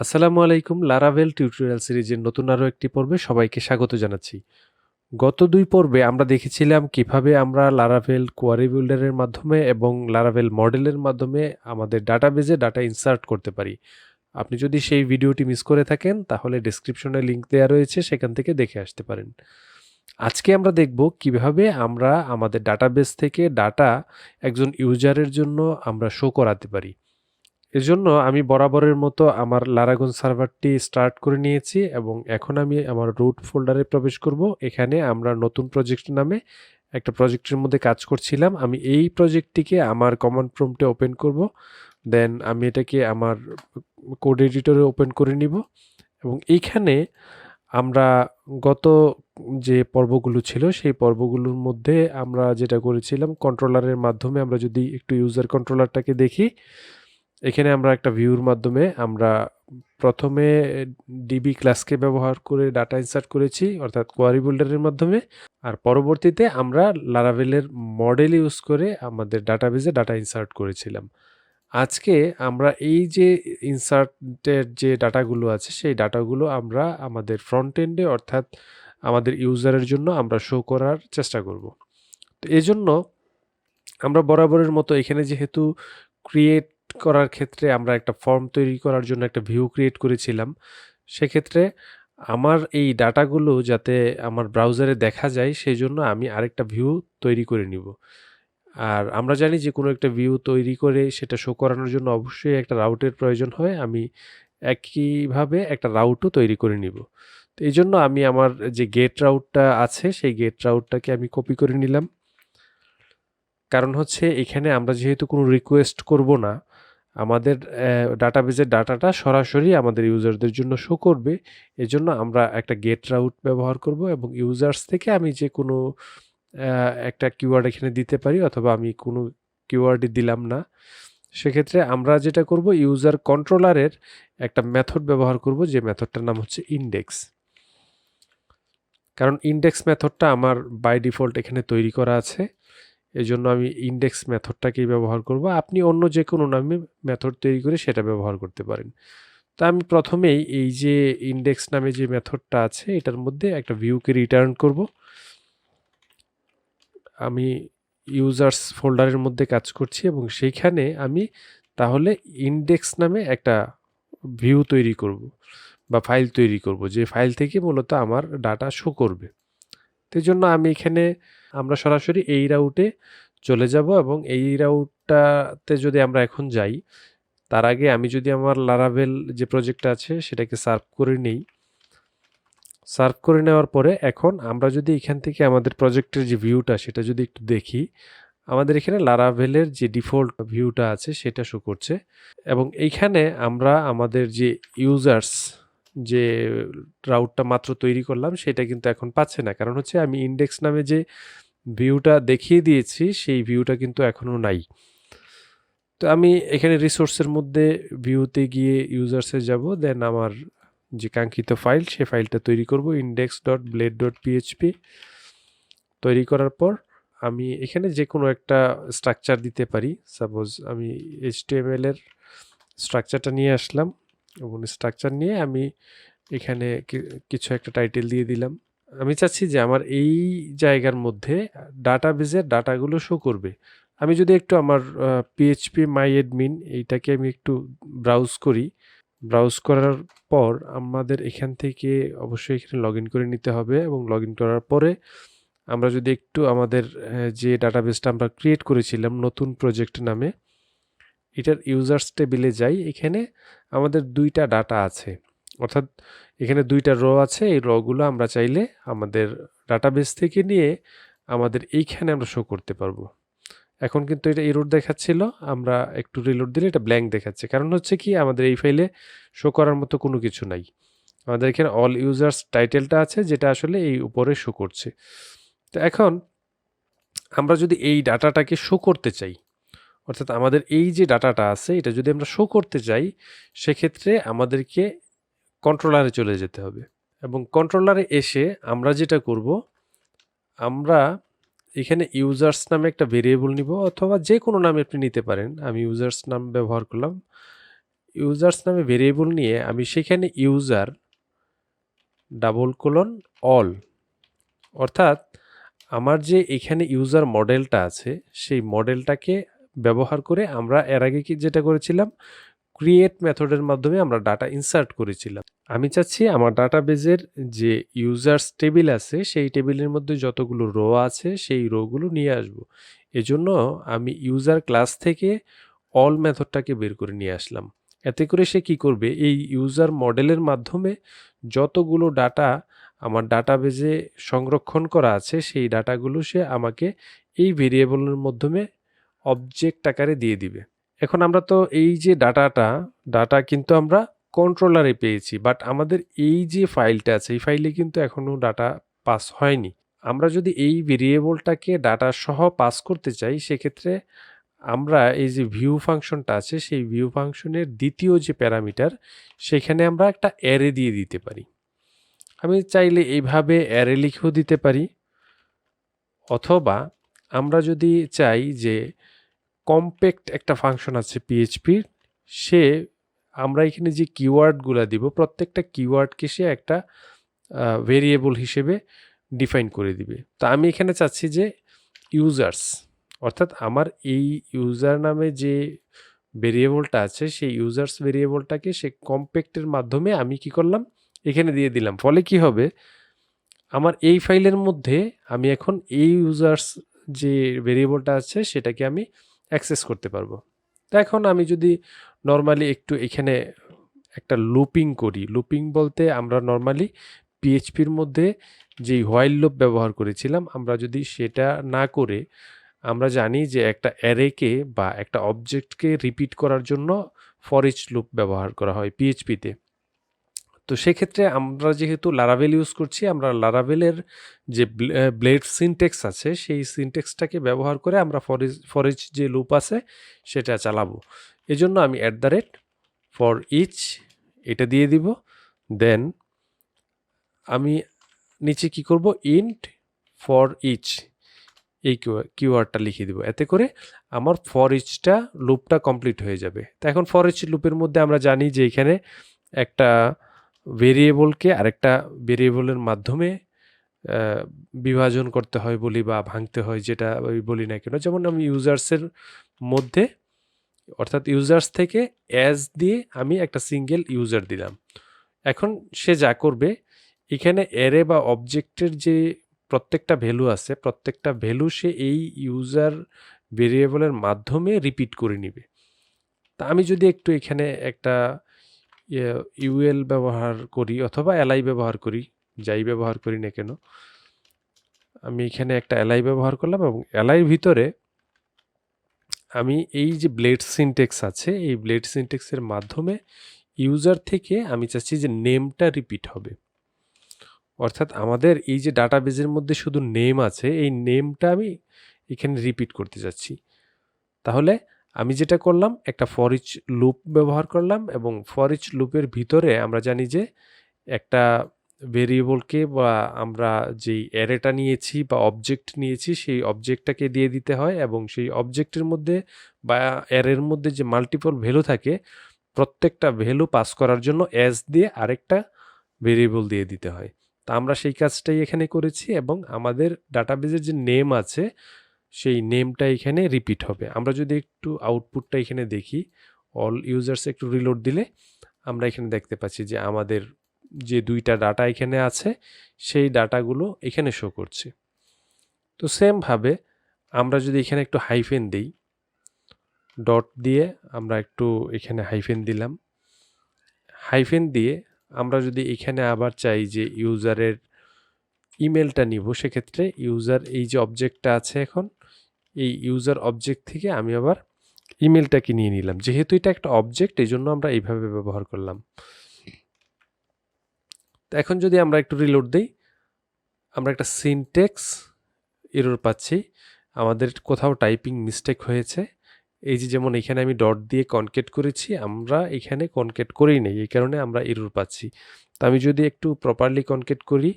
আসসালামু আলাইকুম। Laravel tutorial সিরিজের নতুন আরো একটি পর্বে সবাইকে স্বাগত জানাচ্ছি। গত ২ পর্বে আমরা দেখেছিলাম কিভাবে আমরা লারাভেল কোয়ারি বিল্ডারের মাধ্যমে এবং লারাভেল মডেলের মাধ্যমে আমাদের ডাটাবেজে ডাটা ইনসার্ট করতে পারি। আপনি যদি সেই ভিডিওটি মিস করে থাকেন তাহলে ডেসক্রিপশনে লিংক দেয়া রয়েছে, সেখান থেকে দেখে আসতে পারেন। আজকে আমরা দেখব কিভাবে আমরা আমাদের ডাটাবেস থেকে ডাটা একজন ইউজারের জন্য আমরা শো করাতে পারি। এজন্য আমি বরাবরের মতো আমার লারাগন সার্ভারটি স্টার্ট করে নিয়েছি এবং এখন আমি আমার রুট ফোল্ডারে প্রবেশ করব। এখানে আমরা নতুন প্রজেক্ট নামে একটা প্রজেক্টের মধ্যে কাজ করছিলাম। আমি এই প্রজেক্টটিকে আমার কমান্ড প্রম্পটে ওপেন করব। দেন আমি এটাকে আমার কোড এডিটরে ওপেন করে নিব এবং এইখানে আমরা গত যে পর্বগুলো ছিল সেই পর্বগুলোর মধ্যে আমরা যেটা করেছিলাম কন্ট্রোলারের মাধ্যমে আমরা যদি একটু ইউজার কন্ট্রোলারটাকে দেখি, এখানে আমরা একটা ভিউর মাধ্যমে আমরা প্রথমে ডিবি ক্লাসকে ব্যবহার করে ডাটা ইনসার্ট করেছি, অর্থাৎ কোয়ারি বিল্ডারের মাধ্যমে। আর পরবর্তীতে আমরা লারাভেলের মডেল ইউজ করে আমাদের ডাটাবেজে ডাটা ইনসার্ট করেছিলাম। আজকে আমরা এই যে ইনসার্টের যে ডাটাগুলো আছে সেই ডাটাগুলো আমরা আমাদের ফ্রন্ট এন্ডে অর্থাৎ আমাদের ইউজারের জন্য আমরা শো করার চেষ্টা করব। তো এজন্য আমরা বরাবরের মতো এখানে যেহেতু ক্রিয়েট করার ক্ষেত্রে আমরা একটা ফর্ম তৈরি করার জন্য একটা ভিউ ক্রিয়েট করেছিলাম, সেক্ষেত্রে আমার এই ডাটাগুলো যাতে আমার ব্রাউজারে দেখা যায় সেই জন্য আমি আরেকটা ভিউ তৈরি করে নিব। আর আমরা জানি যে কোনো একটা ভিউ তৈরি করে সেটা শো করানোর জন্য অবশ্যই একটা রাউটের প্রয়োজন হয়। আমি একইভাবে একটা রাউটও তৈরি করে নিব। তো এই জন্য আমি আমার যে গেট রাউটটা আছে সেই গেট রাউটটাকে আমি কপি করে নিলাম। কারণ হচ্ছে এখানে আমরা যেহেতু কোনো রিকোয়েস্ট করব না, আমাদের ডাটাবেজের ডাটাটা সরাসরি আমাদের ইউজারদের জন্য শো করবে। এজন্য আমরা একটা গেট রাউট ব্যবহার করব এবং ইউজার্স থেকে আমি যে কোনো একটা কিওয়ার্ড এখানে দিতে পারি, অথবা আমি কোনো কিওয়ার্ডই দিলাম না। সেক্ষেত্রে আমরা যেটা করব, ইউজার কন্ট্রোলারের একটা মেথড ব্যবহার করব যে মেথডটার নাম হচ্ছে ইনডেক্স। কারণ ইনডেক্স মেথডটা আমার বাই ডিফল্ট এখানে তৈরি করা আছে। এজন্য আমি ইনডেক্স মেথডটাকেই ব্যবহার করব। আপনি অন্য যে কোনো নামে মেথড তৈরি করে সেটা ব্যবহার করতে পারেন। তো আমি প্রথমেই এই যে ইনডেক্স নামে যে মেথডটা আছে এটার মধ্যে একটা ভিউকে রিটার্ন করব। আমি ইউজার্স ফোল্ডারের মধ্যে কাজ করছি এবং সেইখানে আমি তাহলে ইনডেক্স নামে একটা ভিউ তৈরি করব বা ফাইল তৈরি করব, যে ফাইল থেকে মূলত আমার ডাটা শো করবে। তো জন্য আমি এখানে আমরা সরাসরি এই রাউটে চলে যাব এবং এই রাউটটাতে যদি আমরা এখন যাই, তার আগে আমি যদি আমার লারাভেল যে প্রজেক্টটা আছে সেটাকে সার্ভ করে নেই। সার্ভ করে নেওয়ার পরে এখন আমরা যদি এখান থেকে আমাদের প্রজেক্টের যে ভিউটা সেটা যদি একটু দেখি, আমাদের এখানে লারাভেলের যে ডিফল্ট ভিউটা আছে সেটা শো করছে এবং এইখানে আমরা আমাদের যে ইউজার্স যে রাউটটা মাত্র তৈরি করলাম সেটা কিন্তু এখন পাচ্ছে না। কারণ হচ্ছে আমি ইনডেক্স নামে যে ভিউটা দেখিয়ে দিয়েছি সেই ভিউটা কিন্তু এখনও নাই। তো আমি এখানে রিসোর্সের মধ্যে ভিউতে গিয়ে ইউজার্সে যাব, দেন আমার যে কাঙ্ক্ষিত ফাইল সে ফাইলটা তৈরি করব index.blade.php। তৈরি করার পর আমি এখানে যে কোনো একটা স্ট্রাকচার দিতে পারি। সাপোজ আমি HTML এর স্ট্রাকচারটা নিয়ে আসলাম এবং স্ট্রাকচার নিয়ে আমি এখানে কিছু একটা টাইটেল দিয়ে দিলাম। আমি চাচ্ছি যে আমার এই জায়গার মধ্যে ডাটাবেজের ডাটাগুলো শো করবে। আমি যদি একটু আমার PHP myadmin এইটাকে আমি একটু ব্রাউজ করি, ব্রাউজ করার পর আমাদের এখান থেকে অবশ্যই এখানে লগ ইন করে নিতে হবে এবং লগ ইন করার পরে আমরা যদি একটু আমাদের যে ডাটাবেসটা আমরা ক্রিয়েট করেছিলাম নতুন প্রজেক্ট নামে, এটার ইউজার্স টেবিলে যাই, এখানে আমাদের 2টা ডাটা আছে, অর্থাৎ এখানে 2টা র আছে। এই রগুলো আমরা চাইলে আমাদের ডাটাবেস থেকে নিয়ে আমাদের এইখানে আমরা শো করতে পারবো। এখন কিন্তু এটা এরর দেখাচ্ছিল, আমরা একটু রিলোড দিলে এটা ব্ল্যাঙ্ক দেখাচ্ছে। কারণ হচ্ছে কি, আমাদের এই ফাইলে শো করার মতো কোনো কিছু নাই। আমাদের এখানে অল ইউজার্স টাইটেলটা আছে যেটা আসলে এই উপরে শো করছে। তো এখন আমরা যদি এই ডাটাটাকে শো করতে চাই, অর্থাৎ আমাদের এই যে ডাটাটা আছে এটা যদি আমরা শো করতে চাই, সেক্ষেত্রে আমাদেরকে কন্ট্রোলারে চলে যেতে হবে এবং কন্ট্রোলারে এসে আমরা যেটা করব, আমরা এখানে ইউজার্স নামে একটা ভেরিয়েবল নিব, অথবা যে কোনো নামে আপনি নিতে পারেন। আমি ইউজার্স নাম ব্যবহার করলাম। ইউজার্স নামে ভেরিয়েবল নিয়ে আমি সেখানে ইউজার ডাবল কোলন অল, অর্থাৎ আমার যে এখানে ইউজার মডেলটা আছে সেই মডেলটাকে ব্যবহার করে আমরা এর আগে কি যেটা করেছিলাম, ক্রিয়েট মেথডের মাধ্যমে আমরা ডাটা ইনসার্ট করেছিলাম। আমি চাচ্ছি আমার ডাটাবেজের যে ইউজার্স টেবিল আছে সেই টেবিলের মধ্যে যতগুলো রো আছে সেই রোগুলো নিয়ে আসব। এজন্য আমি ইউজার ক্লাস থেকে অল মেথডটাকে বের করে নিয়ে আসলাম। এতে করে সে কি করবে, এই ইউজার মডেলের মাধ্যমে যতগুলো ডাটা আমার ডাটাবেজে সংরক্ষণ করা আছে সেই ডাটাগুলো সে আমাকে এই ভেরিয়েবলের মাধ্যমে অবজেক্ট আকারে দিয়ে দিবে। এখন আমরা তো এই যে ডাটা কিন্তু আমরা কন্ট্রোলারে পেয়েছি, বাট আমাদের এই যে ফাইলটা আছে এই ফাইলে কিন্তু এখনো ডাটা পাস হয়নি। আমরা যদি এই ভেরিয়েবলটাকে ডাটা সহ পাস করতে চাই সেক্ষেত্রে আমরা এই যে ভিউ ফাংশনটা আছে সেই ভিউ ফাংশনের দ্বিতীয় যে প্যারামিটার সেখানে আমরা একটা অ্যারে দিয়ে দিতে পারি। আমি চাইলে এইভাবে অ্যারে লিখেও দিতে পারি, অথবা আমরা যদি চাই যে কম্প্যাক্ট একটা ফাংশন আছে পিএইচপির, সে আমরা এখানে যে কিওয়ার্ডগুলো দিব প্রত্যেকটা কিওয়ার্ডকে সে একটা ভেরিয়েবল হিসেবে ডিফাইন করে দিবে। তো আমি এখানে চাচ্ছি যে ইউজার্স, অর্থাৎ আমার এই ইউজার নামে যে ভেরিয়েবলটা আছে সেই ইউজার্স ভেরিয়েবলটাকে সে কম্প্যাক্টের মাধ্যমে আমি কি করলাম এখানে দিয়ে দিলাম। ফলে কি হবে, আমার এই ফাইলের মধ্যে আমি এখন এই ইউজার্স যে ভেরিয়েবলটা আছে সেটাকে আমি অ্যাক্সেস করতে পারবো। তো এখন আমি যদি নর্মালি একটু এখানে একটা লুপিং করি, লুপিং বলতে আমরা নর্মালি পিএইচপির মধ্যে যেই হোয়াইল লুপ ব্যবহার করেছিলাম আমরা যদি সেটা না করে, আমরা জানি যে একটা অ্যারেকে বা একটা অবজেক্টকে রিপিট করার জন্য ফর ইচ লুপ ব্যবহার করা হয় পিএইচপিতে। তো সেক্ষেত্রে আমরা যেহেতু লারাভেল ইউজ করছি, আমরা লারাভেলের যে ব্লেড সিনটেক্স আছে সেই সিনটেক্সটাকে ব্যবহার করে আমরা ফর ইচ যে লুপ আছে সেটা চালাবো। এজন্য আমি ফর ইচ এটা দিয়ে দিব, দেন আমি নিচে কি করব, ইন্ট ফর ইচ এই কিওয়ার্ডটা লিখে দিব। এতে করে আমার ফর ইচটা লুপটা কমপ্লিট হয়ে যাবে। তো এখন ফর ইচ লুপের মধ্যে আমরা জানি যে এখানে একটা ভেরিয়েবলকে আরেকটা ভেরিয়েবলের মাধ্যমে বিভাজন করতে হয় বলি বা ভাঙতে হয়, যেটা ওই বলি না কেন। যেমন আমি ইউজার্সের মধ্যে, অর্থাৎ ইউজার্স থেকে অ্যাজ দিয়ে আমি একটা সিঙ্গেল ইউজার দিলাম। এখন সে যা করবে, এখানে অ্যারে বা অবজেক্টের যে প্রত্যেকটা ভ্যালু আছে প্রত্যেকটা ভ্যালু সে এই ইউজার ভেরিয়েবলের মাধ্যমে রিপিট করে নিবে। তা আমি যদি একটু এখানে একটা ইউএল ব্যবহার করি অথবা এলআই ব্যবহার করি, যাই ব্যবহার করি না কেন, আমি এখানে একটা এলআই ব্যবহার করলাম এবং এলআইয়ের ভিতরে আমি এই যে ব্লেড সিনটেক্স আছে এই ব্লেড সিনটেক্সের মাধ্যমে ইউজার থেকে আমি চাচ্ছি যে নেমটা রিপিট হবে। অর্থাৎ আমাদের এই যে ডাটাবেজের মধ্যে শুধু নেম আছে এই নেমটা আমি এখানে রিপিট করতে যাচ্ছি। তাহলে আমি যেটা করলাম, একটা ফর ইচ লুপ ব্যবহার করলাম এবং ফর ইচ লুপের ভিতরে আমরা জানি যে একটা ভেরিয়েবলকে বা আমরা যেই অ্যারেটা নিয়েছি বা অবজেক্ট নিয়েছি সেই অবজেক্টটাকে দিয়ে দিতে হয় এবং সেই অবজেক্টের মধ্যে বা অ্যারের মধ্যে যে মাল্টিপল ভ্যালু থাকে প্রত্যেকটা ভ্যালু পাস করার জন্য অ্যাজ দিয়ে আরেকটা ভেরিয়েবল দিয়ে দিতে হয়। তা আমরা সেই কাজটাই এখানে করেছি এবং আমাদের ডাটাবেজের যে নেম আছে সেই নেমটা এখানে রিপিট হবে। আমরা যদি একটু আউটপুটটা এখানে দেখি, অল ইউজার্স একটু রিলোড দিলে আমরা এখানে দেখতে পাচ্ছি যে আমাদের যে দুইটা ডাটা এখানে আছে সেই ডাটাগুলো এখানে শো করছে। তো সেমভাবে আমরা যদি এখানে একটু হাইফেন দিই, ডট দিয়ে আমরা একটু এখানে হাইফেন দিলাম, হাইফেন দিয়ে আমরা যদি এখানে আবার চাই যে ইউজারের ইমেলটা নিব, সেক্ষেত্রে ইউজার এই যে অবজেক্টটা আছে এখন এই ইউজার অবজেক্ট থেকে আমি আবার ইমেলটাকে নিয়ে নিলাম। যেহেতু এটা একটা অবজেক্ট এই জন্য আমরা এইভাবে ব্যবহার করলাম। তো এখন যদি আমরা একটু রিলোড দিই আমরা একটা সিনটেক্স এরর পাচ্ছি, আমাদের কোথাও টাইপিং মিস্টেক হয়েছে। এই যে যেমন এখানে আমি ডট দিয়ে কনকেট করেছি, আমরা এখানে কনকেট করেই নেই, এই কারণে আমরা এরর পাচ্ছি। তো আমি যদি একটু প্রপারলি কনকেট করি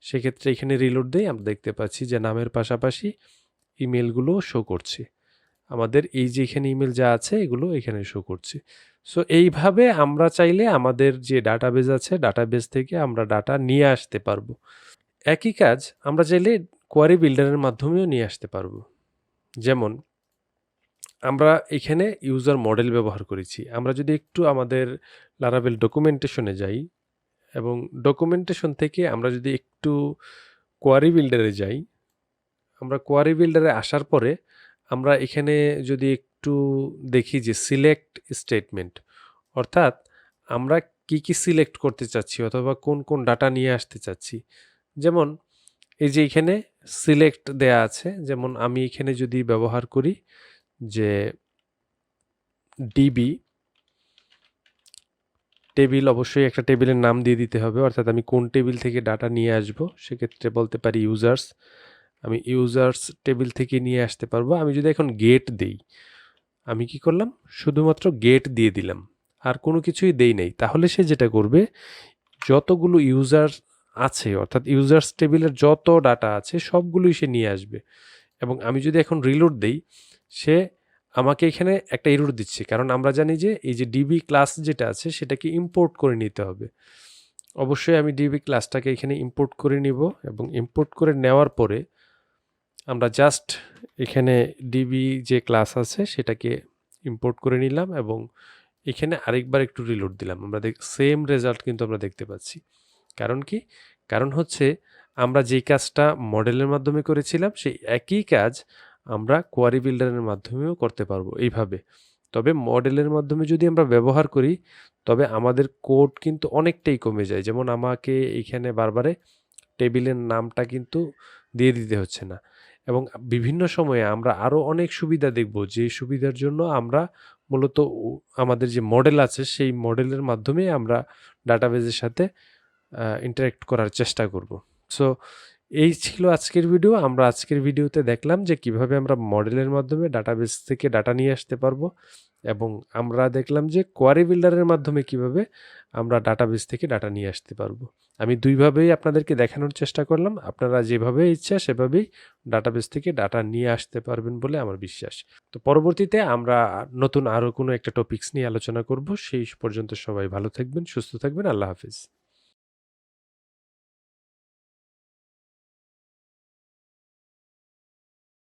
সেক্ষেত্রে এখানে রিলোড দিই আমরা দেখতে পাচ্ছি যে নামের পাশাপাশি ইমেলগুলো শো করছে। আমাদের এই যে এখানে ইমেল যা আছে এগুলো এখানে শো করছে। সো এইভাবে আমরা চাইলে আমাদের যে ডাটাবেজ আছে ডাটাবেজ থেকে আমরা ডাটা নিয়ে আসতে পারবো। একই কাজ আমরা চাইলে কোয়ারি বিল্ডারের মাধ্যমেও নিয়ে আসতে পারবো। যেমন আমরা এখানে ইউজার মডেল ব্যবহার করেছি। আমরা যদি একটু আমাদের লারাভেল ডকুমেন্টেশনে যাই এবং ডকুমেন্টেশন থেকে আমরা যদি একটু কোয়ারি বিল্ডারে যাই, আমরা কোয়ারি বিল্ডারে আসার পরে আমরা এখানে যদি একটু দেখি যে সিলেক্ট স্টেটমেন্ট, অর্থাৎ আমরা কি কি সিলেক্ট করতে চাচ্ছি অথবা কোন কোন ডাটা নিয়ে আসতে চাচ্ছি। যেমন এই যে এখানে সিলেক্ট দেয়া আছে, যেমন আমি এখানে যদি ব্যবহার করি যে ডিবি টেবিল, অবশ্যই একটা টেবিলের নাম দিয়ে দিতে হবে, অর্থাৎ আমি কোন টেবিল থেকে ডাটা নিয়ে আসব। সেক্ষেত্রে বলতে পারি ইউজার্স, আমি ইউজার্স টেবিল থেকে নিয়ে আসতে পারবো। আমি যদি এখন গেট দেই, আমি কি করলাম, শুধুমাত্র গেট দিয়ে দিলাম, আর কোনো কিছুই দেই নাই, তাহলে সে যেটা করবে যতগুলো ইউজার আছে অর্থাৎ ইউজার্স টেবিলের যত ডাটা আছে সবগুলোই সে নিয়ে আসবে। এবং আমি যদি এখন রিলোড দেই, সে আমাকে এখানে একটা এরর দিচ্ছে, কারণ আমরা জানি যে এই যে ডিবি ক্লাস যেটা আছে সেটাকে ইম্পোর্ট করে নিতে হবে। অবশ্যই আমি ডিবি ক্লাসটাকে এখানে ইম্পোর্ট করে নিব এবং ইম্পোর্ট করে নেওয়ার পরে আমরা জাস্ট এখানে ডিবি যে ক্লাস আছে সেটাকে ইম্পোর্ট করে নিলাম এবং এখানে আরেকবার একটু রিলোড দিলাম। আমরা সেম রেজাল্ট কিন্তু আমরা দেখতে পাচ্ছি। কারণ কি? কারণ হচ্ছে আমরা যেই কাজটা মডেলের মাধ্যমে করেছিলাম সেই একই কাজ আমরা কোয়ারি বিল্ডারের মাধ্যমেও করতে পারবো এইভাবে। তবে মডেলের মাধ্যমে যদি আমরা ব্যবহার করি তবে আমাদের কোড কিন্তু অনেকটাই কমে যায়। যেমন আমাকে এইখানে বারবারে টেবিলের নামটা কিন্তু দিয়ে দিতে হচ্ছে না, এবং বিভিন্ন সময়ে আমরা আরও অনেক সুবিধা দেখব যে সুবিধার জন্য আমরা মূলত আমাদের যে মডেল আছে সেই মডেলের মাধ্যমে আমরা ডাটাবেজের সাথে ইন্টারেক্ট করার চেষ্টা করব। সো এই ছিল আজকের ভিডিও। আমরা আজকের ভিডিওতে দেখলাম যে কিভাবে আমরা মডেলের মাধ্যমে ডাটাবেস থেকে ডাটা নিয়ে আসতে পারবো, এবং আমরা দেখলাম যে কোয়ারি বিল্ডারের মাধ্যমে কিভাবে আমরা ডাটাবেস থেকে ডাটা নিয়ে আসতে পারবো। আমি দুইভাবেই আপনাদেরকে দেখানোর চেষ্টা করলাম। আপনারা যেভাবে ইচ্ছা সেভাবেই ডাটাবেস থেকে ডাটা নিয়ে আসতে পারবেন বলে আমার বিশ্বাস। তো পরবর্তীতে আমরা নতুন আরও কোনো একটা টপিকস নিয়ে আলোচনা করব। সেই পর্যন্ত সবাই ভালো থাকবেন, সুস্থ থাকবেন। আল্লাহ হাফিজ।